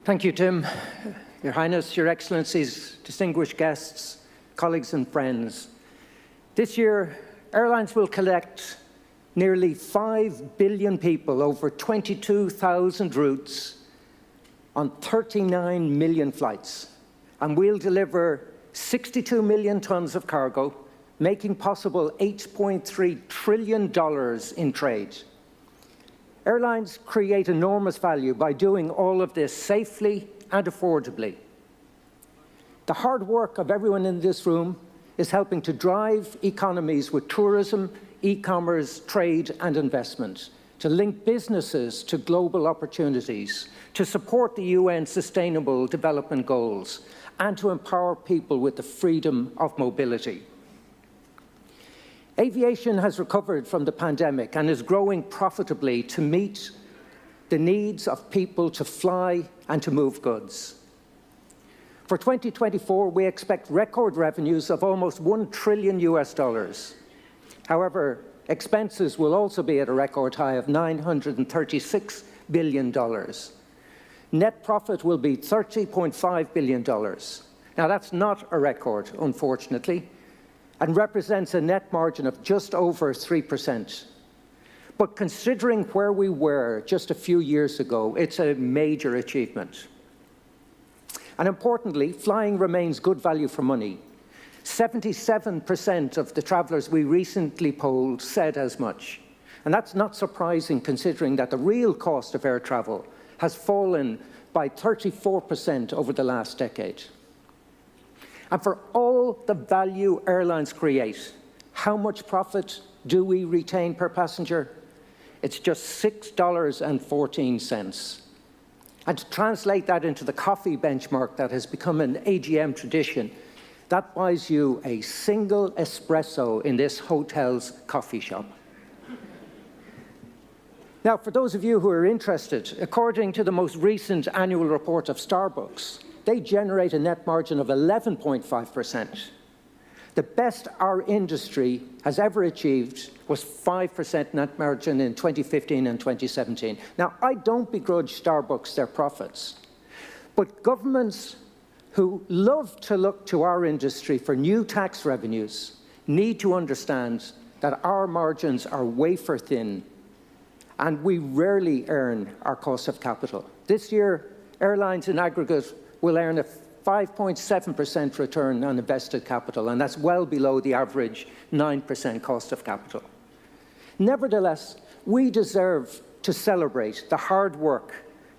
Thank you, Tim. Your Highness, Your Excellencies, distinguished guests, colleagues and friends. This year, airlines will collect nearly 5 billion people over 22,000 routes on 39 million flights. And we'll deliver 62 million tons of cargo, making possible $8.3 trillion in trade. Airlines create enormous value by doing all of this safely and affordably. The hard work of everyone in this room is helping to drive economies with tourism, e-commerce, trade and investment, to link businesses to global opportunities, to support the UN Sustainable Development Goals, and to empower people with the freedom of mobility. Aviation has recovered from the pandemic and is growing profitably to meet the needs of people to fly and to move goods. For 2024, we expect record revenues of almost $1 trillion. However, expenses will also be at a record high of $936 billion. Net profit will be $30.5 billion. Now, that's not a record, unfortunately, and represents a net margin of just over 3%. But considering where we were just a few years ago, it's a major achievement. And importantly, flying remains good value for money. 77% of the travellers we recently polled said as much. And that's not surprising considering that the real cost of air travel has fallen by 34% over the last decade. And for all the value airlines create, how much profit do we retain per passenger? It's just $6.14. And to translate that into the coffee benchmark that has become an AGM tradition, that buys you a single espresso in this hotel's coffee shop. Now, for those of you who are interested, according to the most recent annual report of Starbucks, they generate a net margin of 11.5%. The best our industry has ever achieved was 5% net margin in 2015 and 2017. Now, I don't begrudge Starbucks their profits, but governments who love to look to our industry for new tax revenues need to understand that our margins are wafer thin and we rarely earn our cost of capital. This year, airlines in aggregate will earn a 5.7% return on invested capital, and that's well below the average 9% cost of capital. Nevertheless, we deserve to celebrate the hard work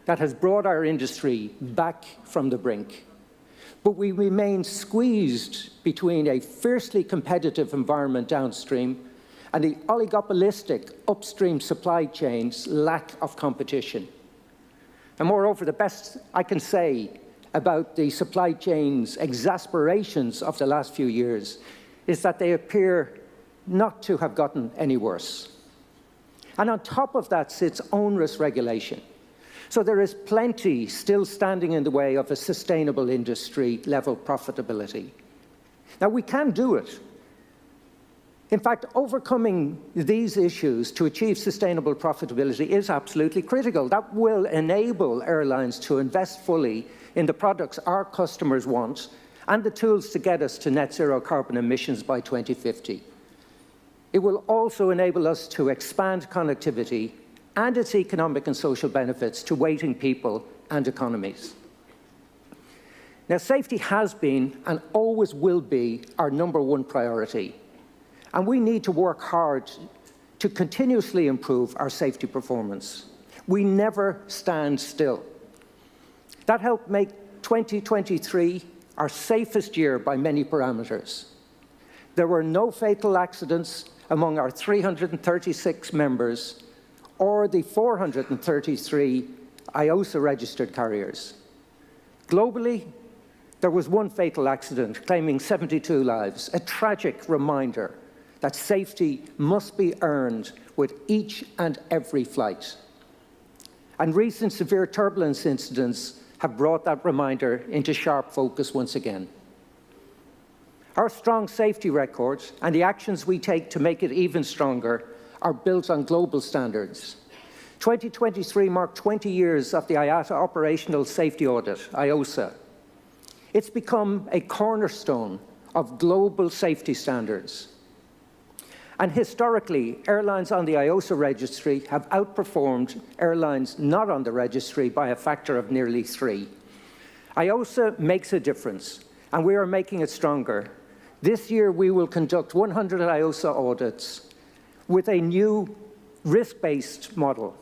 that has brought our industry back from the brink. But we remain squeezed between a fiercely competitive environment downstream and the oligopolistic upstream supply chain's lack of competition. And moreover, the best I can say about the supply chain's exasperations of the last few years is that they appear not to have gotten any worse. And on top of that sits onerous regulation. So there is plenty still standing in the way of a sustainable industry-level profitability. Now, we can do it. In fact, overcoming these issues to achieve sustainable profitability is absolutely critical. That will enable airlines to invest fully in the products our customers want and the tools to get us to net zero carbon emissions by 2050. It will also enable us to expand connectivity and its economic and social benefits to waiting people and economies. Now, safety has been and always will be our #1 priority. And we need to work hard to continuously improve our safety performance. We never stand still. That helped make 2023 our safest year by many parameters. There were no fatal accidents among our 336 members or the 433 IATA-registered carriers. Globally, there was one fatal accident claiming 72 lives, a tragic reminder that safety must be earned with each and every flight. And recent severe turbulence incidents have brought that reminder into sharp focus once again. Our strong safety record and the actions we take to make it even stronger are built on global standards. 2023 marked 20 years of the IATA Operational Safety Audit, IOSA. It's become a cornerstone of global safety standards. And historically, airlines on the IOSA registry have outperformed airlines not on the registry by a factor of nearly 3. IOSA makes a difference, and we are making it stronger. This year, we will conduct 100 IOSA audits with a new risk-based model.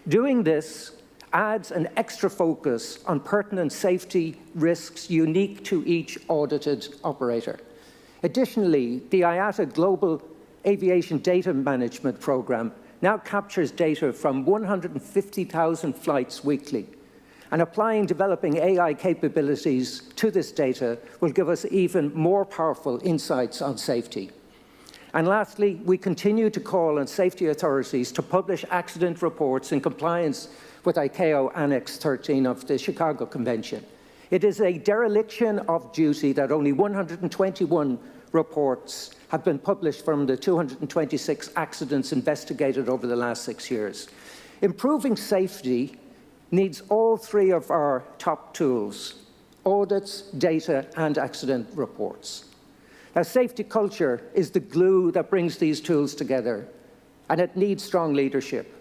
Doing this adds an extra focus on pertinent safety risks unique to each audited operator. Additionally, the IATA Global Aviation Data Management Program now captures data from 150,000 flights weekly. And applying developing AI capabilities to this data will give us even more powerful insights on safety. And lastly, we continue to call on safety authorities to publish accident reports in compliance with ICAO Annex 13 of the Chicago Convention. It is a dereliction of duty that only 121 reports have been published from the 226 accidents investigated over the last 6 years. Improving safety needs all 3 of our top tools: audits, data, and accident reports. Now, safety culture is the glue that brings these tools together, and it needs strong leadership.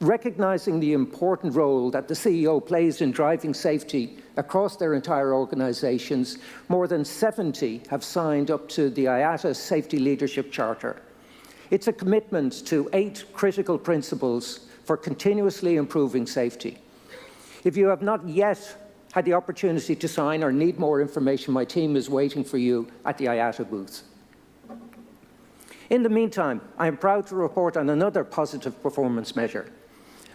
Recognizing the important role that the CEO plays in driving safety across their entire organizations, more than 70 have signed up to the IATA Safety Leadership Charter. It's a commitment to 8 critical principles for continuously improving safety. If you have not yet had the opportunity to sign or need more information, my team is waiting for you at the IATA booth. In the meantime, I am proud to report on another positive performance measure.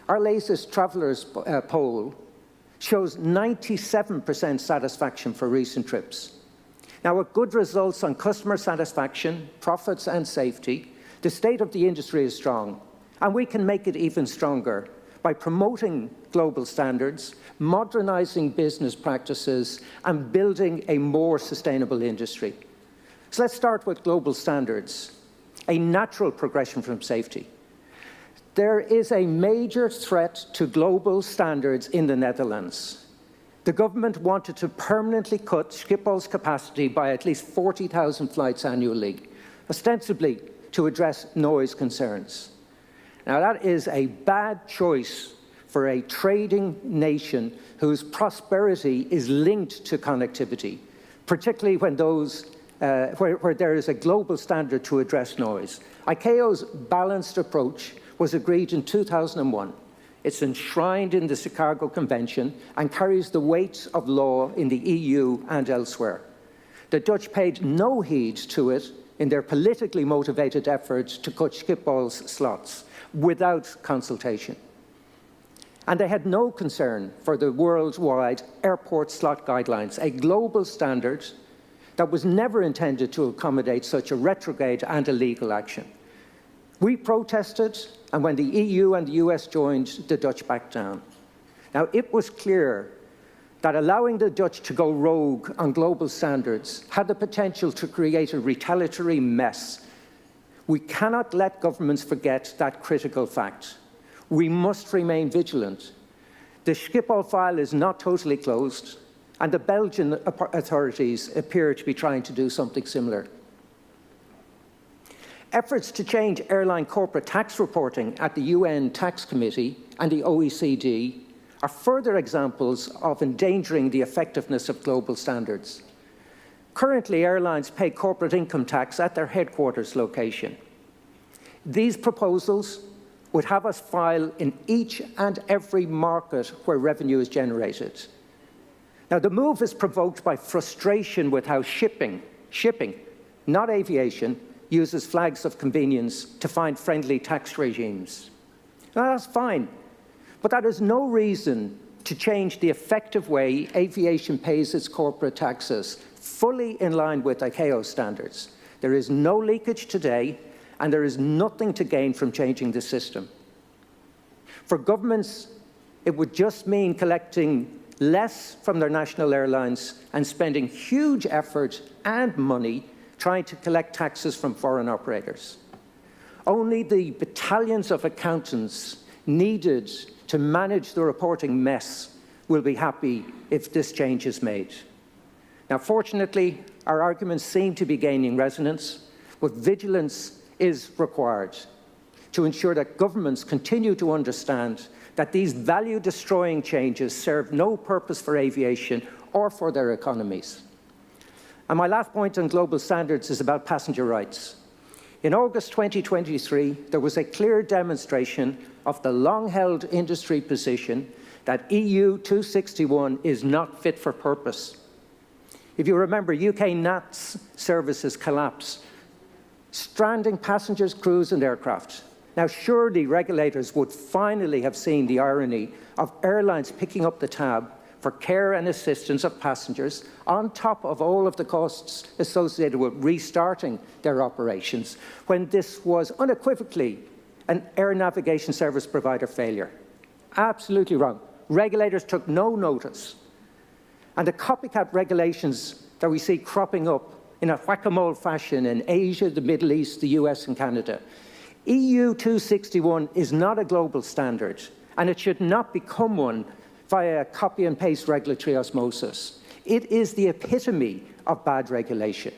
Our latest Travellers poll shows 97% satisfaction for recent trips. Now, with good results on customer satisfaction, profits, and safety, the state of the industry is strong, and we can make it even stronger by promoting global standards, modernizing business practices, and building a more sustainable industry. So let's start with global standards, a natural progression from safety. There is a major threat to global standards in the Netherlands. The government wanted to permanently cut Schiphol's capacity by at least 40,000 flights annually, ostensibly to address noise concerns. Now, that is a bad choice for a trading nation whose prosperity is linked to connectivity, particularly when where there is a global standard to address noise. ICAO's balanced approach was agreed in 2001. It's enshrined in the Chicago Convention and carries the weight of law in the EU and elsewhere. The Dutch paid no heed to it in their politically motivated efforts to cut Schiphol's slots without consultation. And they had no concern for the worldwide airport slot guidelines, a global standard that was never intended to accommodate such a retrograde and illegal action. We protested, and when the EU and the US joined, the Dutch backed down. Now, it was clear that allowing the Dutch to go rogue on global standards had the potential to create a retaliatory mess. We cannot let governments forget that critical fact. We must remain vigilant. The Schiphol file is not totally closed, and the Belgian authorities appear to be trying to do something similar. Efforts to change airline corporate tax reporting at the UN Tax Committee and the OECD are further examples of endangering the effectiveness of global standards. Currently, airlines pay corporate income tax at their headquarters location. These proposals would have us file in each and every market where revenue is generated. Now, the move is provoked by frustration with how shipping, not aviation, uses flags of convenience to find friendly tax regimes. Now, that's fine, but that is no reason to change the effective way aviation pays its corporate taxes, fully in line with ICAO standards. There is no leakage today, and there is nothing to gain from changing the system. For governments, it would just mean collecting less from their national airlines and spending huge effort and money trying to collect taxes from foreign operators. Only the battalions of accountants needed to manage the reporting mess will be happy if this change is made. Now, fortunately, our arguments seem to be gaining resonance, but vigilance is required to ensure that governments continue to understand that these value-destroying changes serve no purpose for aviation or for their economies. And my last point on global standards is about passenger rights. In August 2023, there was a clear demonstration of the long-held industry position that EU 261 is not fit for purpose. If you remember, UK NATS services collapsed, stranding passengers, crews and aircraft. Now, surely regulators would finally have seen the irony of airlines picking up the tab for care and assistance of passengers on top of all of the costs associated with restarting their operations, when this was unequivocally an air navigation service provider failure. Absolutely wrong. Regulators took no notice. And the copycat regulations that we see cropping up in a whack-a-mole fashion in Asia, the Middle East, the US and Canada. EU 261 is not a global standard, and it should not become one via copy and paste regulatory osmosis. It is the epitome of bad regulation.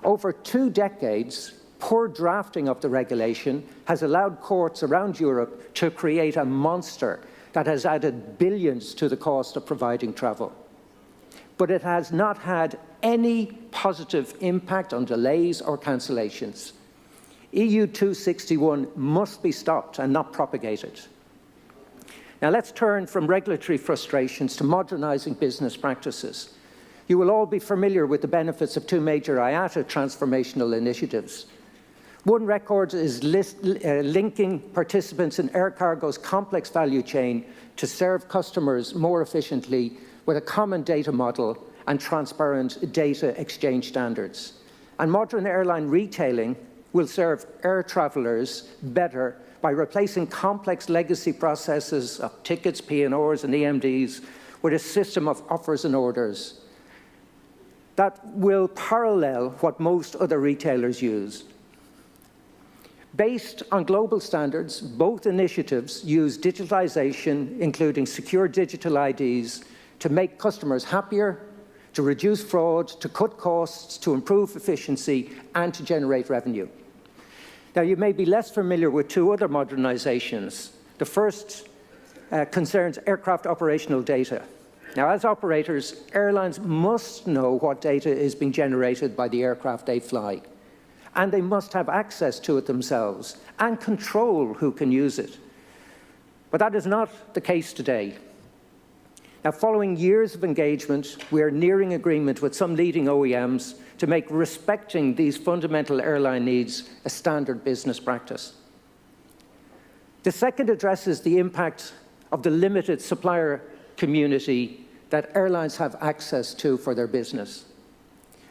Over 2 decades, poor drafting of the regulation has allowed courts around Europe to create a monster that has added billions to the cost of providing travel. But it has not had any positive impact on delays or cancellations. EU 261 must be stopped and not propagated. Now let's turn from regulatory frustrations to modernising business practices. You will all be familiar with the benefits of 2 major IATA transformational initiatives. One record is linking participants in air cargo's complex value chain to serve customers more efficiently with a common data model and transparent data exchange standards. And modern airline retailing will serve air travellers better by replacing complex legacy processes of tickets, P&Rs and EMDs with a system of offers and orders that will parallel what most other retailers use. Based on global standards, both initiatives use digitalization, including secure digital IDs, to make customers happier, to reduce fraud, to cut costs, to improve efficiency, and to generate revenue. Now, you may be less familiar with 2 other modernizations. The first concerns aircraft operational data. Now, as operators, airlines must know what data is being generated by the aircraft they fly, and they must have access to it themselves and control who can use it. But that is not the case today. Now, following years of engagement, we are nearing agreement with some leading OEMs to make respecting these fundamental airline needs a standard business practice. The second addresses the impact of the limited supplier community that airlines have access to for their business.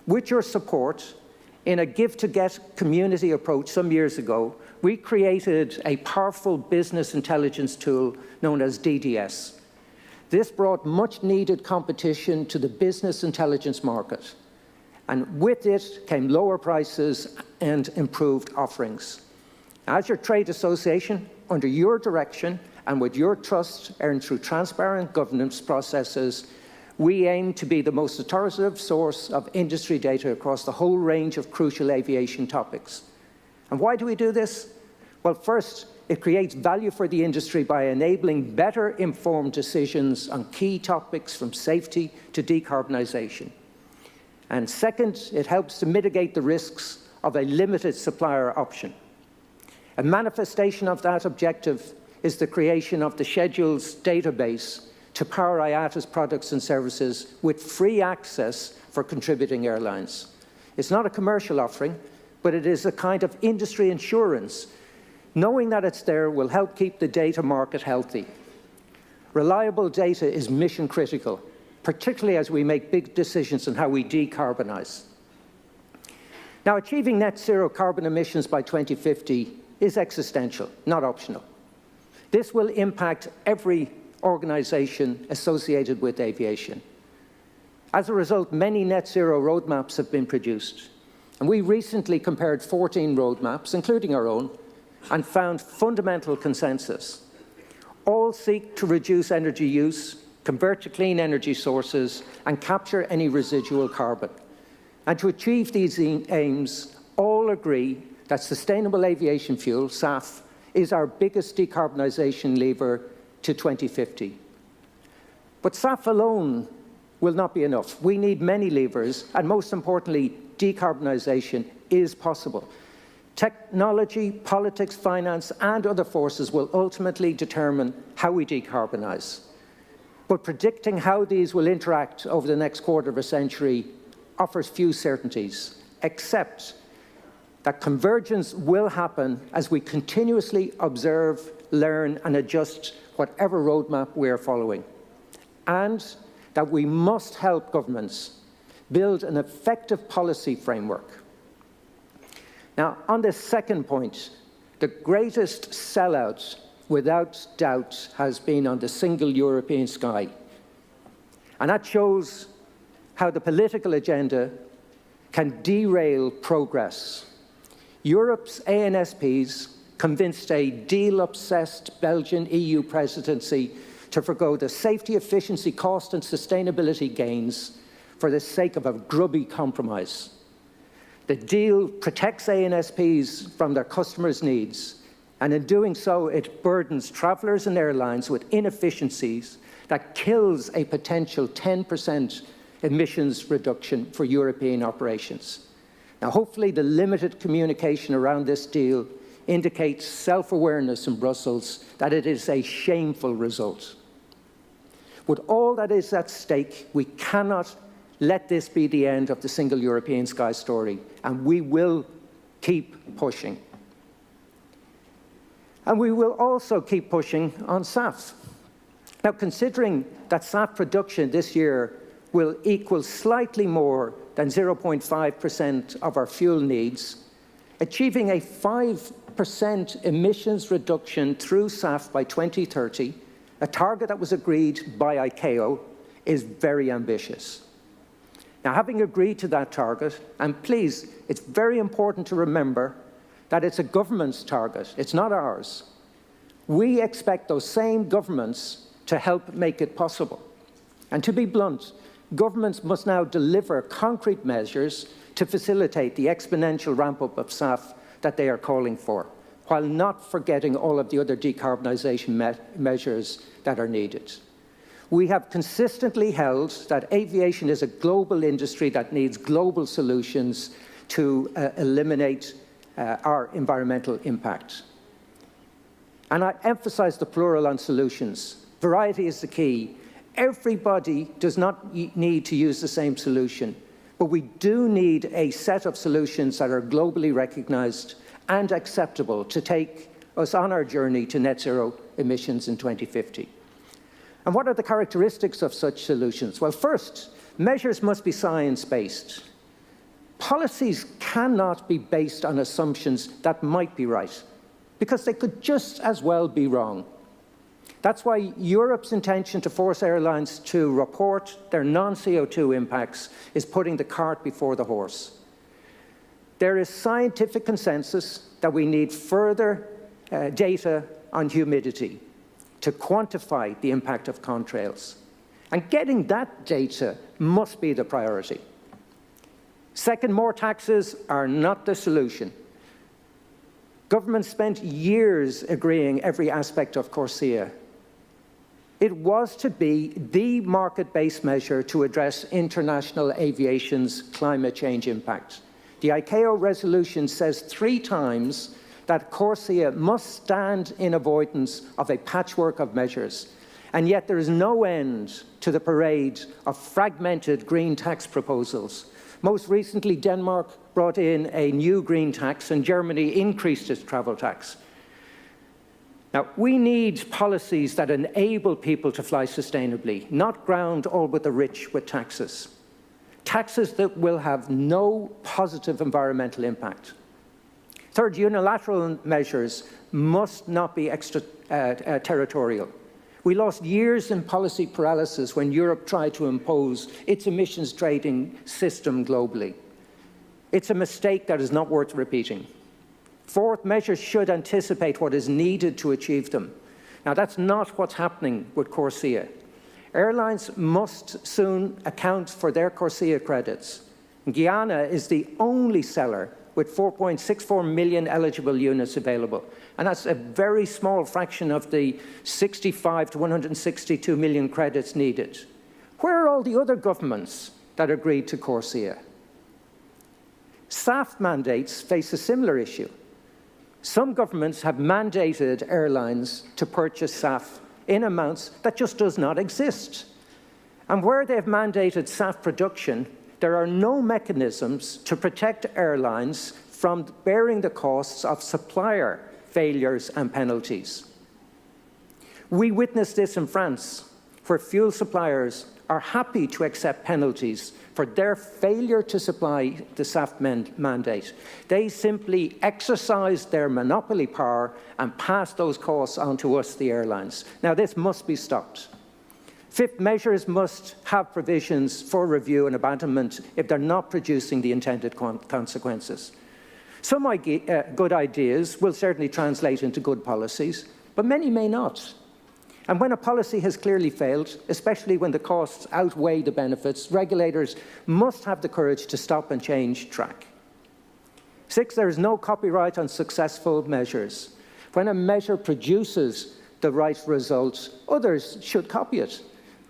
With your support, in a give-to-get community approach some years ago, we created a powerful business intelligence tool known as DDS. This brought much-needed competition to the business intelligence market, and with it came lower prices and improved offerings. As your trade association, under your direction and with your trust earned through transparent governance processes, we aim to be the most authoritative source of industry data across the whole range of crucial aviation topics. And why do we do this? Well, first, it creates value for the industry by enabling better informed decisions on key topics from safety to decarbonisation. And second, it helps to mitigate the risks of a limited supplier option. A manifestation of that objective is the creation of the schedules database to power IATA's products and services with free access for contributing airlines. It's not a commercial offering, but it is a kind of industry insurance. Knowing that it's there will help keep the data market healthy. Reliable data is mission critical, particularly as we make big decisions on how we decarbonise. Now, achieving net zero carbon emissions by 2050 is existential, not optional. This will impact every organisation associated with aviation. As a result, many net zero roadmaps have been produced, and we recently compared 14 roadmaps, including our own, and found fundamental consensus. All seek to reduce energy use, convert to clean energy sources, and capture any residual carbon. And to achieve these aims, all agree that sustainable aviation fuel, SAF, is our biggest decarbonisation lever to 2050. But SAF alone will not be enough. We need many levers, and most importantly, decarbonisation is possible. Technology, politics, finance, and other forces will ultimately determine how we decarbonise. But predicting how these will interact over the next quarter of a century offers few certainties, except that convergence will happen as we continuously observe, learn, and adjust whatever roadmap we are following. And that we must help governments build an effective policy framework. Now, on this second point, the greatest sellout, without doubt, has been on the single European sky. And that shows how the political agenda can derail progress. Europe's ANSPs convinced a deal-obsessed Belgian EU presidency to forgo the safety, efficiency, cost and sustainability gains for the sake of a grubby compromise. The deal protects ANSPs from their customers' needs, and in doing so, it burdens travellers and airlines with inefficiencies that kills a potential 10% emissions reduction for European operations. Now, hopefully, the limited communication around this deal indicates self-awareness in Brussels that it is a shameful result. With all that is at stake, we cannot let this be the end of the single European sky story, and we will keep pushing. And we will also keep pushing on SAF. Now, considering that SAF production this year will equal slightly more than 0.5% of our fuel needs, achieving a 5% emissions reduction through SAF by 2030, a target that was agreed by ICAO, is very ambitious. Now, having agreed to that target, and please, it's very important to remember that it's a government's target, it's not ours. We expect those same governments to help make it possible. And to be blunt, governments must now deliver concrete measures to facilitate the exponential ramp-up of SAF that they are calling for, while not forgetting all of the other decarbonisation measures that are needed. We have consistently held that aviation is a global industry that needs global solutions to eliminate our environmental impact. And I emphasize the plural on solutions. Variety is the key. Everybody does not need to use the same solution, but we do need a set of solutions that are globally recognized and acceptable to take us on our journey to net zero emissions in 2050. And what are the characteristics of such solutions? Well, first, measures must be science-based. Policies cannot be based on assumptions that might be right, because they could just as well be wrong. That's why Europe's intention to force airlines to report their non-CO2 impacts is putting the cart before the horse. There is scientific consensus that we need further data on humidity to quantify the impact of contrails. And getting that data must be the priority. Second, more taxes are not the solution. Governments spent years agreeing every aspect of CORSIA. It was to be the market-based measure to address international aviation's climate change impact. The ICAO resolution says 3 times that CORSIA must stand in avoidance of a patchwork of measures, and yet there is no end to the parade of fragmented green tax proposals. Most recently, Denmark brought in a new green tax, and Germany increased its travel tax. Now, we need policies that enable people to fly sustainably, not ground all but the rich with taxes. Taxes that will have no positive environmental impact. Third, unilateral measures must not be extraterritorial. We lost years in policy paralysis when Europe tried to impose its emissions trading system globally. It's a mistake that is not worth repeating. Fourth, measures should anticipate what is needed to achieve them. Now, that's not what's happening with CORSIA. Airlines must soon account for their CORSIA credits. Guyana is the only seller with 4.64 million eligible units available. And that's a very small fraction of the 65 to 162 million credits needed. Where are all the other governments that agreed to CORSIA? SAF mandates face a similar issue. Some governments have mandated airlines to purchase SAF in amounts that just does not exist. And where they've mandated SAF production, there are no mechanisms to protect airlines from bearing the costs of supplier failures and penalties. We witnessed this in France, where fuel suppliers are happy to accept penalties for their failure to supply the SAF mandate. They simply exercise their monopoly power and pass those costs on to us, the airlines. Now, this must be stopped. Fifth, measures must have provisions for review and abandonment if they're not producing the intended consequences. Some good ideas will certainly translate into good policies, but many may not. And when a policy has clearly failed, especially when the costs outweigh the benefits, regulators must have the courage to stop and change track. Six, there is no copyright on successful measures. When a measure produces the right result, others should copy it.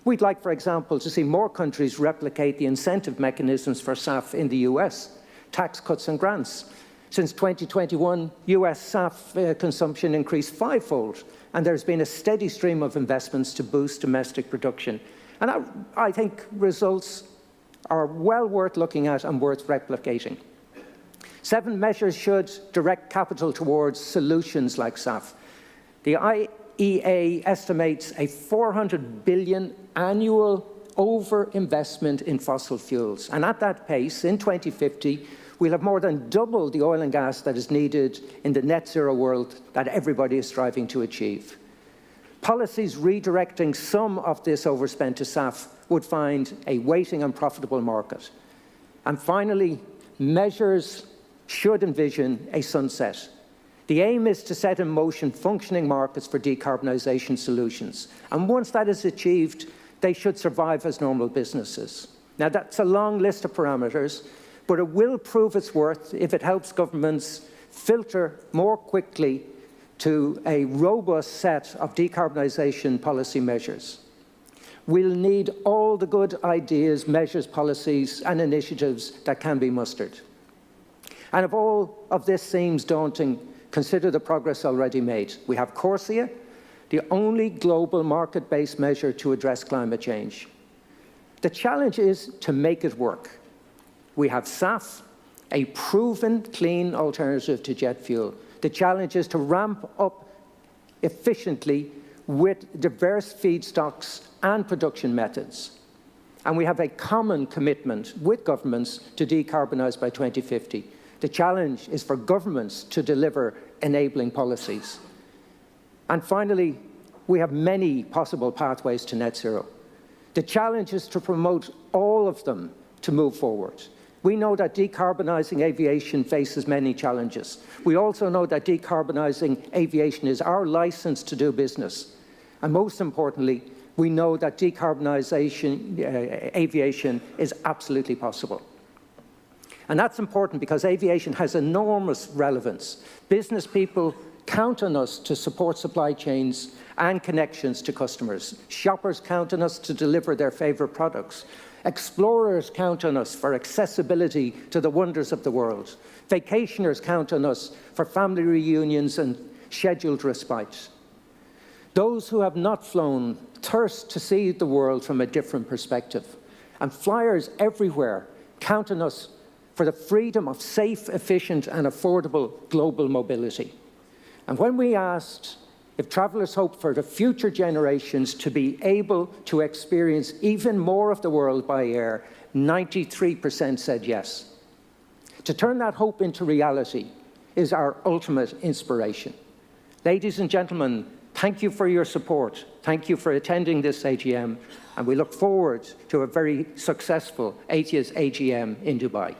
We'd like, for example, to see more countries replicate the incentive mechanisms for SAF in the US, tax cuts and grants. Since 2021, US SAF consumption increased fivefold, and there's been a steady stream of investments to boost domestic production. And I think results are well worth looking at and worth replicating. Seven, measures should direct capital towards solutions like SAF. The IATA estimates a $400 billion annual overinvestment in fossil fuels. And at that pace, in 2050, we'll have more than double the oil and gas that is needed in the net zero world that everybody is striving to achieve. Policies redirecting some of this overspend to SAF would find a waiting and profitable market. And finally, measures should envision a sunset. The aim is to set in motion functioning markets for decarbonisation solutions. And once that is achieved, they should survive as normal businesses. Now, that's a long list of parameters, but it will prove its worth if it helps governments filter more quickly to a robust set of decarbonisation policy measures. We'll need all the good ideas, measures, policies and initiatives that can be mustered. And if all of this seems daunting, consider the progress already made. We have CORSIA, the only global market-based measure to address climate change. The challenge is to make it work. We have SAF, a proven clean alternative to jet fuel. The challenge is to ramp up efficiently with diverse feedstocks and production methods. And we have a common commitment with governments to decarbonise by 2050. The challenge is for governments to deliver enabling policies. And finally, we have many possible pathways to net zero. The challenge is to promote all of them to move forward. We know that decarbonising aviation faces many challenges. We also know that decarbonising aviation is our licence to do business. And most importantly, we know that decarbonisation aviation is absolutely possible. And that's important because aviation has enormous relevance. Business people count on us to support supply chains and connections to customers. Shoppers count on us to deliver their favourite products. Explorers count on us for accessibility to the wonders of the world. Vacationers count on us for family reunions and scheduled respite. Those who have not flown thirst to see the world from a different perspective. And flyers everywhere count on us for the freedom of safe, efficient and affordable global mobility. And when we asked if travellers hope for the future generations to be able to experience even more of the world by air, 93% said yes. To turn that hope into reality is our ultimate inspiration. Ladies and gentlemen, thank you for your support. Thank you for attending this AGM, and we look forward to a very successful 80th AGM in Dubai.